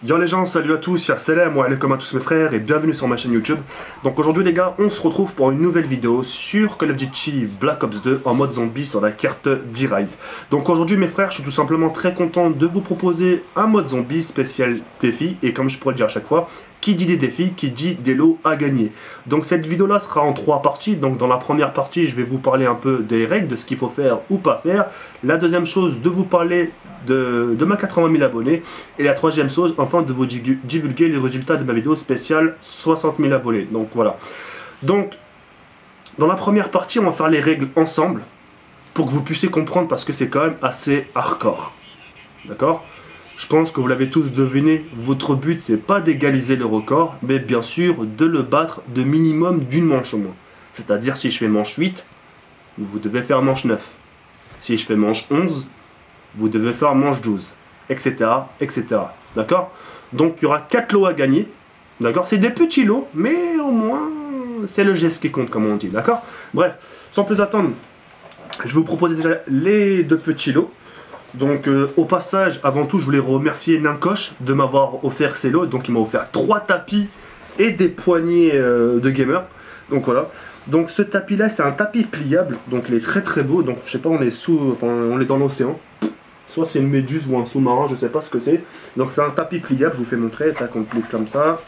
Yo les gens, salut à tous, y'a Selem, ouais, comme à tous mes frères et bienvenue sur ma chaîne YouTube. Donc aujourd'hui les gars, on se retrouve pour une nouvelle vidéo sur Call of Duty Black Ops 2 en mode zombie sur la carte D-Rise. Donc aujourd'hui mes frères, je suis tout simplement très content de vous proposer un mode zombie spécial défi. Et comme je pourrais le dire à chaque fois, qui dit des défis, qui dit des lots à gagner. Donc cette vidéo là sera en 3 parties. Donc dans la première partie, je vais vous parler un peu des règles, de ce qu'il faut faire ou pas faire. La deuxième chose, de vous parler de ma 80 000 abonnés. Et la troisième chose, enfin, de vous divulguer les résultats de ma vidéo spéciale 60 000 abonnés. Donc voilà. Donc, dans la première partie, on va faire les règles ensemble pour que vous puissiez comprendre parce que c'est quand même assez hardcore. D'accord? Je pense que vous l'avez tous deviné, votre but c'est pas d'égaliser le record, mais bien sûr de le battre de minimum d'une manche au moins. C'est-à-dire si je fais manche 8, vous devez faire manche 9. Si je fais manche 11, vous devez faire manche 12, etc. etc. D'accord? Donc il y aura 4 lots à gagner. D'accord? C'est des petits lots, mais au moins c'est le geste qui compte, comme on dit. D'accord? Bref, sans plus attendre, je vais vous proposer déjà les 2 petits lots. Donc au passage, avant tout, je voulais remercier Ninkosh de m'avoir offert ces lots. Donc il m'a offert 3 tapis et des poignées de gamer. Donc voilà. Donc ce tapis là, c'est un tapis pliable. Donc il est très très beau. Donc je sais pas, on est dans l'océan. Soit c'est une méduse ou un sous-marin, je sais pas ce que c'est. Donc c'est un tapis pliable, je vous fais montrer, tac, on plie comme ça.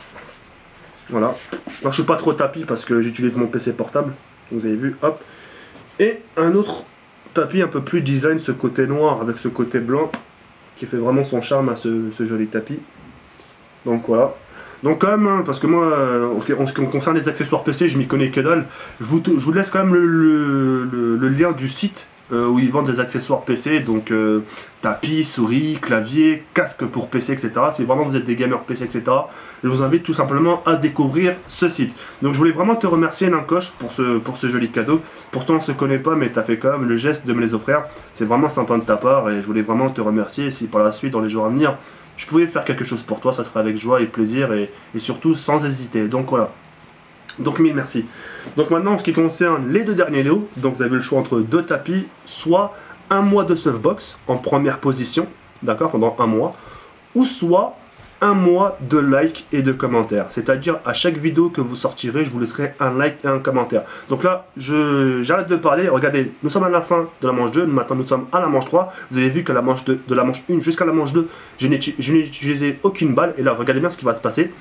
Voilà. Alors je suis pas trop tapis parce que j'utilise mon PC portable. Vous avez vu, hop. Et un autre tapis un peu plus design, ce côté noir avec ce côté blanc, qui fait vraiment son charme à ce joli tapis. Donc voilà. Donc quand même, hein, parce que moi, en ce qui concerne les accessoires PC, je m'y connais que dalle. Je vous laisse quand même le lien du site où ils vendent des accessoires PC, donc tapis, souris, clavier, casque pour PC, etc. Si vraiment vous êtes des gamers PC, etc., je vous invite tout simplement à découvrir ce site. Donc je voulais vraiment te remercier Ninkosh pour ce joli cadeau. Pourtant on se connaît pas, mais tu as fait quand même le geste de me les offrir. C'est vraiment sympa de ta part et je voulais vraiment te remercier. Si par la suite, dans les jours à venir, je pouvais faire quelque chose pour toi, ça serait avec joie et plaisir et surtout sans hésiter. Donc voilà. Donc mille merci. Donc maintenant en ce qui concerne les 2 derniers lots, donc vous avez le choix entre 2 tapis, soit un mois de softbox en première position, d'accord, pendant un mois, ou soit un mois de likes et de commentaires. C'est-à-dire à chaque vidéo que vous sortirez, je vous laisserai un like et un commentaire. Donc là, j'arrête de parler. Regardez, nous sommes à la fin de la manche 2, maintenant nous sommes à la manche 3. Vous avez vu que la manche de la manche 1 jusqu'à la manche 2, je n'ai utilisé aucune balle. Et là, regardez bien ce qui va se passer.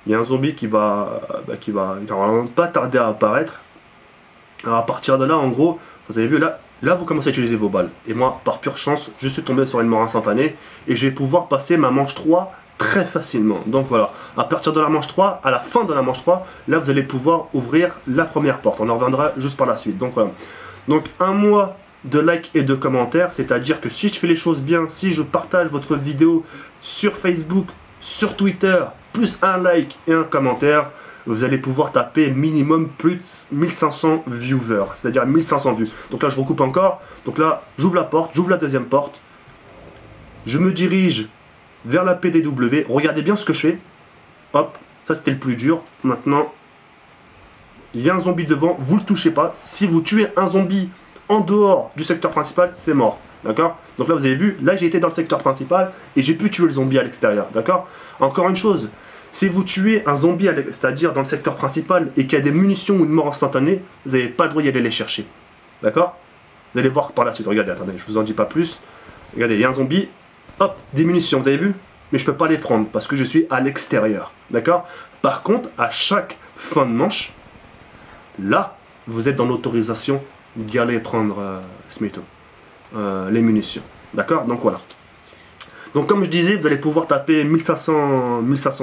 Il y a un zombie qui va normalement pas tarder à apparaître. Alors à partir de là, en gros, vous avez vu là vous commencez à utiliser vos balles. Et moi, par pure chance, je suis tombé sur une mort instantanée. Et je vais pouvoir passer ma manche 3 très facilement. Donc voilà, à partir de la manche 3, à la fin de la manche 3, là vous allez pouvoir ouvrir la première porte. On en reviendra juste par la suite. Donc voilà. Donc un mois de likes et de commentaires, c'est-à-dire que si je fais les choses bien, si je partage votre vidéo sur Facebook, sur Twitter, plus un like et un commentaire, vous allez pouvoir taper minimum plus de 1500 viewers, c'est-à-dire 1500 vues. Donc là je recoupe encore, donc là j'ouvre la porte, j'ouvre la deuxième porte, je me dirige vers la PDW, regardez bien ce que je fais, hop, ça c'était le plus dur, maintenant il y a un zombie devant, vous le touchez pas, si vous tuez un zombie en dehors du secteur principal, c'est mort. D'accord? Donc là vous avez vu, là j'ai été dans le secteur principal et j'ai pu tuer le zombie à l'extérieur. D'accord? Encore une chose, si vous tuez un zombie, c'est-à-dire dans le secteur principal et qu'il y a des munitions ou une mort instantanée, vous n'avez pas le droit d'y aller les chercher. D'accord? Vous allez voir par la suite. Regardez, attendez, je vous en dis pas plus. Regardez, il y a un zombie, hop, des munitions, vous avez vu? Mais je peux pas les prendre parce que je suis à l'extérieur. D'accord? Par contre, à chaque fin de manche, là, vous êtes dans l'autorisation d'y aller prendre les munitions. D'accord? Donc voilà. Donc comme je disais, vous allez pouvoir taper 1500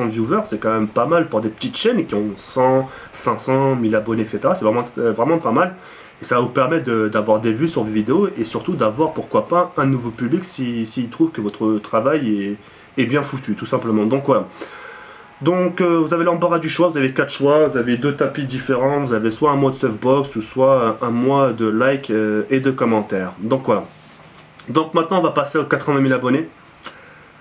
viewers, c'est quand même pas mal pour des petites chaînes qui ont 100, 500, 1000 abonnés, etc. C'est vraiment pas mal. Et ça va vous permettre d'avoir des vues sur vos vidéos et surtout d'avoir, pourquoi pas, un nouveau public s'il trouve que votre travail est bien foutu, tout simplement. Donc voilà. Donc vous avez l'embarras du choix, vous avez 4 choix, vous avez 2 tapis différents, vous avez soit un mois de softbox ou soit un mois de likes et de commentaires. Donc voilà. Donc maintenant on va passer aux 80 000 abonnés.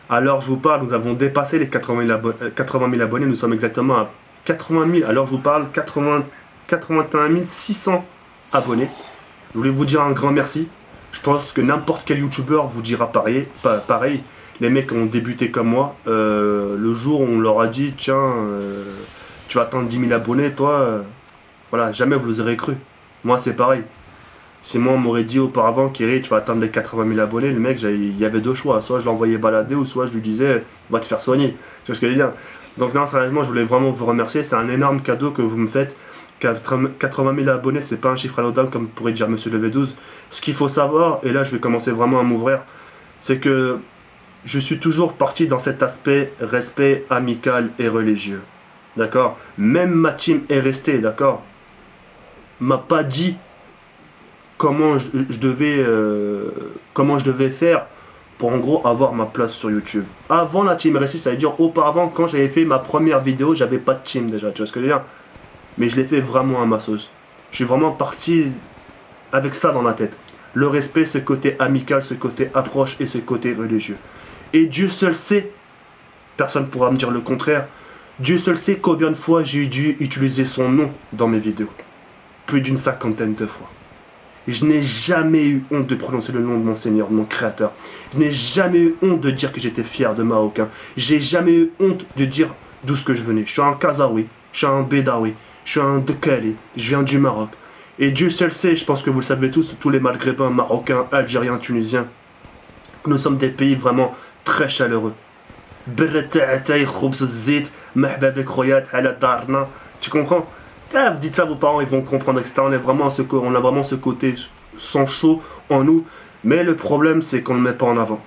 Alors je vous parle, nous avons dépassé les 80 000 abonnés, nous sommes exactement à 80 000, alors je vous parle 81 600 abonnés. Je voulais vous dire un grand merci. Je pense que n'importe quel youtubeur vous dira pareil. les mecs qui ont débuté comme moi, le jour où on leur a dit, tiens, tu vas atteindre 10 000 abonnés, toi, voilà, jamais vous les aurez cru. Moi, c'est pareil. Si moi, on m'aurait dit auparavant, Kiri, tu vas atteindre les 80 000 abonnés, le mec, il y avait deux choix. Soit je l'envoyais balader, ou soit je lui disais, va te faire soigner. Tu vois ce que je veux dire? Donc, non, sérieusement, je voulais vraiment vous remercier. C'est un énorme cadeau que vous me faites. 80 000 abonnés, c'est pas un chiffre anodin, comme pourrait dire Monsieur Lev12. Ce qu'il faut savoir, et là, je vais commencer vraiment à m'ouvrir, c'est que je suis toujours parti dans cet aspect respect amical et religieux. D'accord? Même ma team est restée, d'accord? M'a pas dit comment je devais faire pour en gros avoir ma place sur YouTube. Avant la team RSI, ça veut dire auparavant, quand j'avais fait ma première vidéo, j'avais pas de team déjà, tu vois ce que je veux dire? Mais je l'ai fait vraiment à ma sauce. Je suis vraiment parti avec ça dans la tête. Le respect, ce côté amical, ce côté approche et ce côté religieux. Et Dieu seul sait, personne ne pourra me dire le contraire, Dieu seul sait combien de fois j'ai dû utiliser son nom dans mes vidéos. Plus d'une 50aine de fois. Et je n'ai jamais eu honte de prononcer le nom de mon Seigneur, de mon Créateur. Je n'ai jamais eu honte de dire que j'étais fier de Marocain. J'ai jamais eu honte de dire d'où ce que je venais. Je suis un Kazaoui, je suis un Bédaoui, je suis un Dekali, je viens du Maroc. Et Dieu seul sait, je pense que vous le savez tous les Maghrébins, Marocains, Algériens, Tunisiens, que nous sommes des pays vraiment très chaleureux. Tu comprends? Vous dites ça à vos parents, ils vont comprendre, etc. On a vraiment ce côté sang chaud en nous. Mais le problème, c'est qu'on ne le met pas en avant.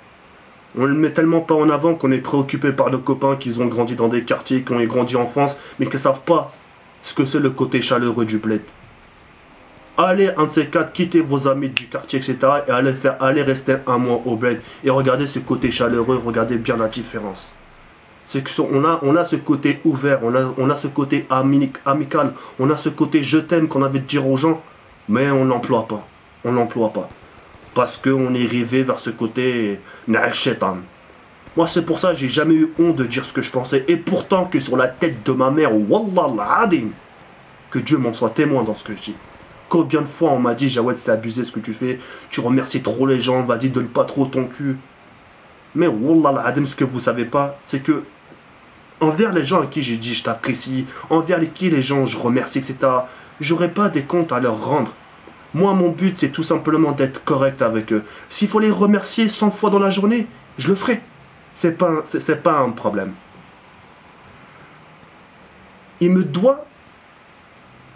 On ne le met tellement pas en avant qu'on est préoccupé par nos copains qui ont grandi dans des quartiers, qui ont grandi en France, mais qui ne savent pas ce que c'est le côté chaleureux du bled. Allez, un de ces quatre, quittez vos amis du quartier, etc. et allez rester un mois au bled. Et regardez ce côté chaleureux, regardez bien la différence. C'est qu'on a ce côté ouvert, on a ce côté amical, on a ce côté je t'aime qu'on avait de dire aux gens, mais on l'emploie pas. On l'emploie pas. Parce qu'on est rêvé vers ce côté Na'al Shaitan. Moi, c'est pour ça que j'ai jamais eu honte de dire ce que je pensais. Et pourtant que sur la tête de ma mère, Wallah al-Adim, que Dieu m'en soit témoin dans ce que je dis. Combien de fois on m'a dit, Jawed, c'est abusé ce que tu fais, tu remercies trop les gens, vas-y, donne pas trop ton cul. Mais Wallah al-Adim, ce que vous savez pas, c'est que envers les gens à qui j'ai dit je t'apprécie, envers qui les gens je remercie, etc., j'aurai pas des comptes à leur rendre. Moi, mon but, c'est tout simplement d'être correct avec eux. S'il faut les remercier 100 fois dans la journée, je le ferai. C'est pas un problème. Il me doit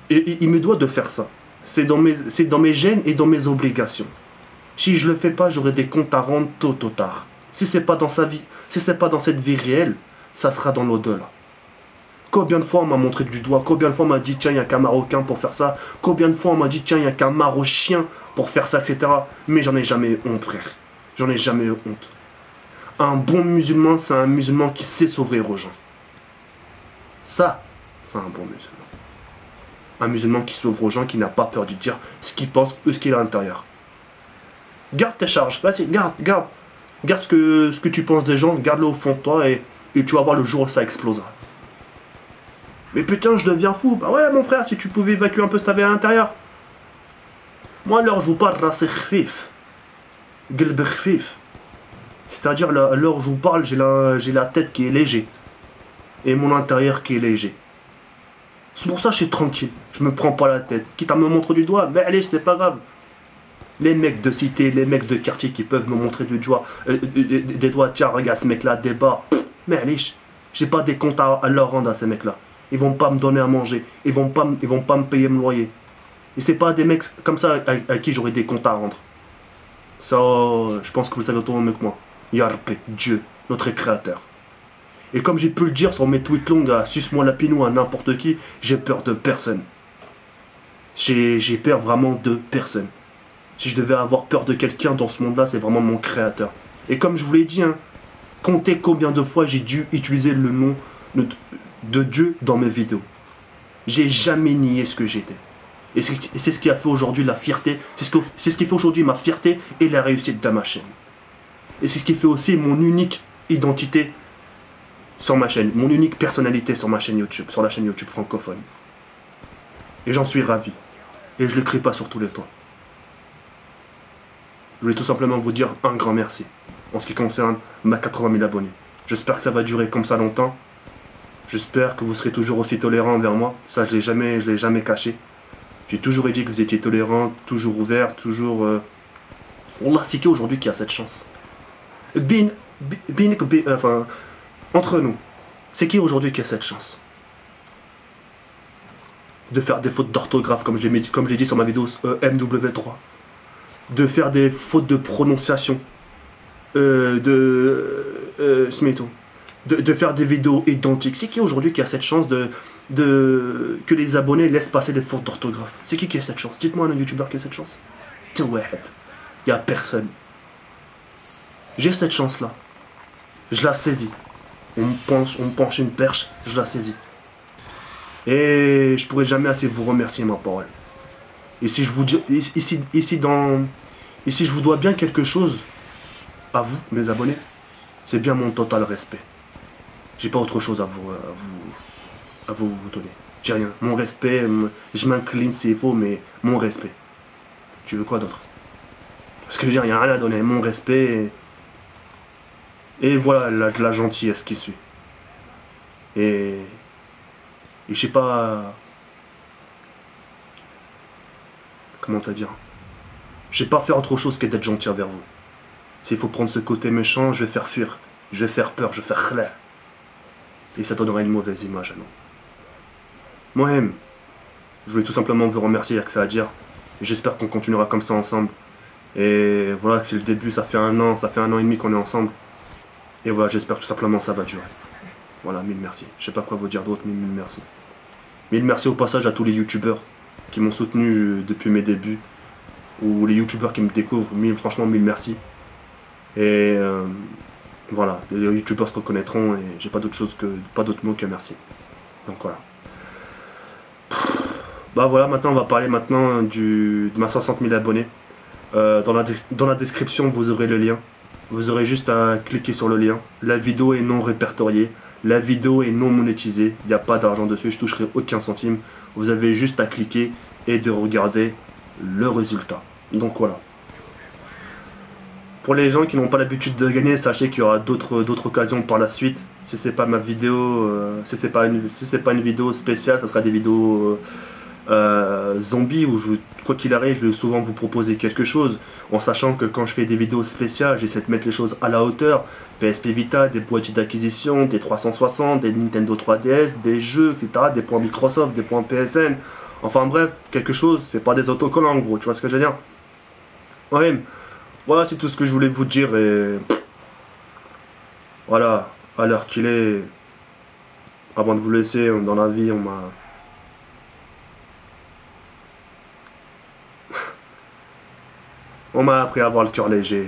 de faire ça. C'est dans mes gènes et dans mes obligations. Si je le fais pas, j'aurai des comptes à rendre tôt ou tard. Si c'est pas dans sa vie, si c'est pas dans cette vie réelle, ça sera dans l'au-delà. Combien de fois on m'a montré du doigt, combien de fois on m'a dit tiens, il n'y a qu'un Marocain pour faire ça, combien de fois on m'a dit tiens, il n'y a qu'un Marochien pour faire ça, etc. Mais j'en ai jamais eu honte, frère. J'en ai jamais eu honte. Un bon musulman, c'est un musulman qui sait s'ouvrir aux gens. Ça, c'est un bon musulman. Un musulman qui s'ouvre aux gens, qui n'a pas peur de dire ce qu'il pense ou ce qu'il a à l'intérieur. Garde tes charges, vas-y, garde ce que tu penses des gens, garde-le au fond de toi et tu vas voir le jour où ça explosera. Mais putain, je deviens fou. Bah ouais, mon frère, si tu pouvais évacuer un peu ce que t'avais à l'intérieur. Moi, alors, je vous parle rasé khfif. Gelb khfif. C'est-à-dire, à l'heure où je vous parle, j'ai la tête qui est léger. Et mon intérieur qui est léger. C'est pour ça que je suis tranquille. Je me prends pas la tête. Quitte à me montrer du doigt, mais allez, c'est pas grave. Les mecs de cité, les mecs de quartier qui peuvent me montrer des doigts, tiens, regarde ce mec-là, débat. Mais allez, j'ai pas des comptes à leur rendre à ces mecs-là. Ils vont pas me donner à manger. Ils vont pas me payer mon loyer. Et c'est pas des mecs comme ça à qui j'aurai des comptes à rendre. Ça, je pense que vous le savez autant mieux que moi. Yarpe, Dieu, notre créateur. Et comme j'ai pu le dire sur mes tweets longs à suce-moi la pinou à n'importe qui, j'ai peur de personne. J'ai peur vraiment de personne. Si je devais avoir peur de quelqu'un dans ce monde-là, c'est vraiment mon créateur. Et comme je vous l'ai dit, hein, comptez combien de fois j'ai dû utiliser le nom de Dieu dans mes vidéos. J'ai jamais nié ce que j'étais. Et c'est ce qui a fait aujourd'hui la fierté, c'est ce qui fait aujourd'hui ma fierté et la réussite de ma chaîne. Et c'est ce qui fait aussi mon unique identité sur ma chaîne, mon unique personnalité sur ma chaîne YouTube, sur la chaîne YouTube francophone. Et j'en suis ravi. Et je ne le crie pas sur tous les toits. Je voulais tout simplement vous dire un grand merci. en ce qui concerne ma 80 000 abonnés. J'espère que ça va durer comme ça longtemps. J'espère que vous serez toujours aussi tolérants envers moi. Ça, je l'ai jamais caché. J'ai toujours dit que vous étiez tolérants, toujours ouverts, toujours... Wallah, c'est qui aujourd'hui qui a cette chance? Enfin, entre nous, c'est qui aujourd'hui qui a cette chance de faire des fautes d'orthographe, comme je l'ai dit sur ma vidéo MW3, de faire des fautes de prononciation, de faire des vidéos identiques. C'est qui aujourd'hui qui a cette chance que les abonnés laissent passer des fautes d'orthographe? C'est qui a cette chance? Dites-moi un youtubeur qui a cette chance. Il n'y a personne. J'ai cette chance-là. Je la saisis. On me penche une perche, je la saisis. Et je pourrai jamais assez vous remercier, ma parole. Et si je vous dis, ici je vous dois bien quelque chose à vous, mes abonnés, c'est bien mon total respect. J'ai pas autre chose à vous donner. J'ai rien. Mon respect, je m'incline s'il faut, mais mon respect. Tu veux quoi d'autre? Parce que je veux dire, il n'y a rien à donner. Mon respect et voilà la gentillesse qui suit. Et je sais pas... Comment te dire? Je sais pas faire autre chose que d'être gentil envers vous. S'il faut prendre ce côté méchant, je vais faire fuir. Je vais faire peur, je vais faire khla. Et ça donnerait une mauvaise image à nous. Moi-même, je voulais tout simplement vous remercier, il n'y a que ça à dire. J'espère qu'on continuera comme ça ensemble. Et voilà, c'est le début, ça fait un an et demi qu'on est ensemble. Et voilà, j'espère tout simplement que ça va durer. Voilà, mille merci. Je sais pas quoi vous dire d'autre, mais mille merci. Mille merci au passage à tous les youtubeurs qui m'ont soutenu depuis mes débuts. Ou les youtubeurs qui me découvrent, franchement, mille merci. Et voilà, les youtubeurs se reconnaîtront et j'ai pas d'autre mot que merci. Donc voilà. Bah voilà, maintenant on va parler de ma 60 000 abonnés. Dans la description, vous aurez le lien. Vous aurez juste à cliquer sur le lien. La vidéo est non répertoriée. La vidéo est non monétisée. Il n'y a pas d'argent dessus. Je toucherai aucun centime. Vous avez juste à cliquer et de regarder le résultat. Donc voilà. Pour les gens qui n'ont pas l'habitude de gagner, sachez qu'il y aura d'autres occasions par la suite. Si c'est pas ma vidéo, si c'est pas une vidéo spéciale, ça sera des vidéos zombies où quoi qu'il arrive, je vais souvent vous proposer quelque chose, en sachant que quand je fais des vidéos spéciales, j'essaie de mettre les choses à la hauteur. PSP Vita, des boîtiers d'acquisition, des 360, des Nintendo 3DS, des jeux, etc., des points Microsoft, des points PSN. Enfin bref, quelque chose, c'est pas des autocollants en gros, tu vois ce que je veux dire? Ouais, voilà, c'est tout ce que je voulais vous dire et voilà, à l'heure qu'il est, avant de vous laisser, dans la vie, on m'a appris à avoir le cœur léger.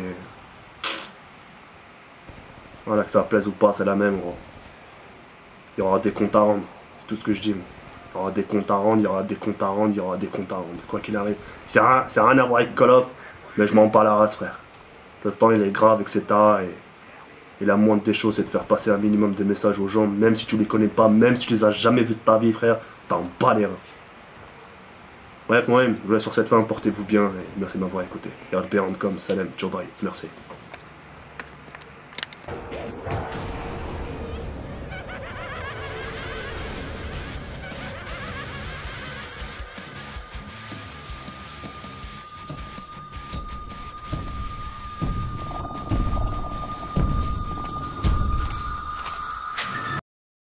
Voilà, que ça plaise ou pas, c'est la même, gros. Il y aura des comptes à rendre, c'est tout ce que je dis. Il y aura des comptes à rendre, il y aura des comptes à rendre, il y aura des comptes à rendre, quoi qu'il arrive. C'est rien à voir avec Call of, mais je m'en bats la race, frère. Le temps, il est grave, etc. Et la moindre des choses, c'est de faire passer un minimum de messages aux gens, même si tu les connais pas, même si tu les as jamais vus de ta vie, frère, t'en bats les reins. Bref, moi-même, je vous laisse sur cette fin, portez-vous bien, et merci de m'avoir écouté. Et comme Salem, ciao bye, merci.